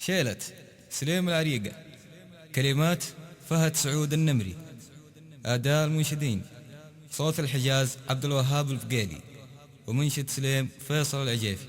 شيلة سليم العريقة. كلمات فهد سعود النمري. أداء المنشدين صوت الحجاز عبد الوهاب الفقيلي، ومنشد سليم فيصل العجيفي.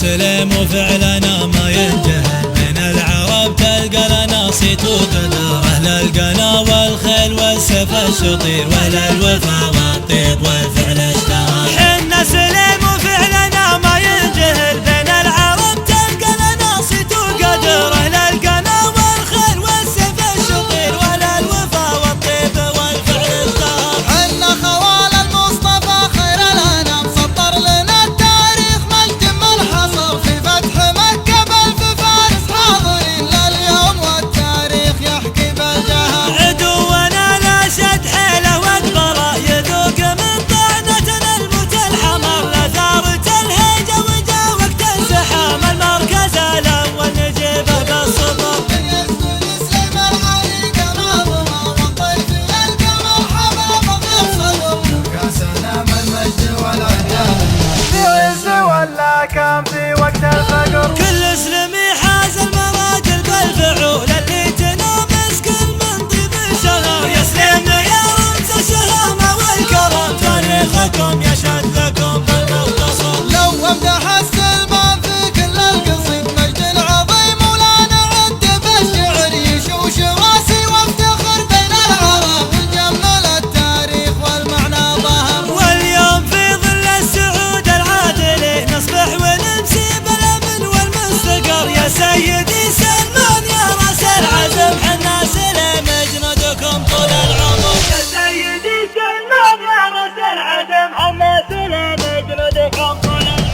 سليم وفعلنا ما ينجهل، من العرب تلقى لنا صيت وقدر، أهل القنا والخيل والسيف الشطير، ولا الوفا والطيب والفعل اشتهر. حنا سليم وفعلنا ما ينجهل، بين العرب تلقى لنا صيت وقدر، أهل القنا والخيل والسيف الشطير، ولا الوفا والطيب والفعل اشتهر. حنا خوال المصطفى خير الانام، سطر لنا التاريخ ملجم الحصر، في فتح مكة بألف فارس حاضرين لليوم والتاريخ يحكي بالجهر. عدونا لا شد حيله واقبره، يذوق من طعنتنا الموت الحمر، لثارة الهيجة وجا وقت الزحام، المركز الاول نجيبه بالصبر. يسجد سليم العريقة ناظمة، والطيف يلقى مرحبا بضيف صدر. يا سلام المجد والعدالة، في عز ولا كان في وقت الفقر. كل سلمي حاز المراجل بالفعول، اللي تنامس كل من طيب شهر. يا سليم يا رمز الشهامة والكرم، تاريخكم يشهد لكم بالمختصر. لو امدح السلمان في كل القصيد، مجد العظيم ولا نعد بالشعر، يشوش راسي وافتخر بين العرب، نجمل التاريخ والمعنى ظهر. واليوم في ظل السعود العادلي، نصبح ونمسي بالامن والمستقر. يا سيدي سلمان يا راس العزم، حنا سليم جنودكم طول العمر. يا سيدي سلمان يا راس العزم، حنا سليم جنودكم طول العمر.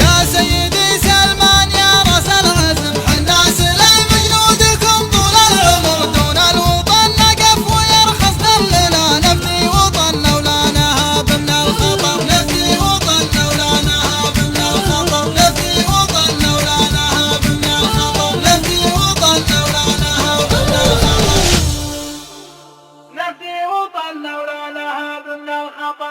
يا سيدي سلمان يا راس العزم، حنا سليم جنودكم طول العمر. دون الوطن نقف ويرخص ذلنا، نفدي وطننا ولا نهاب من الخطر، نفدي وطننا ولا نهاب من الخطر، نفدي وطننا ولا نهاب من الخطر، نفدي وطننا ولا نهاب من الخطر، نفدي وطننا ولا نهاب من الخطر.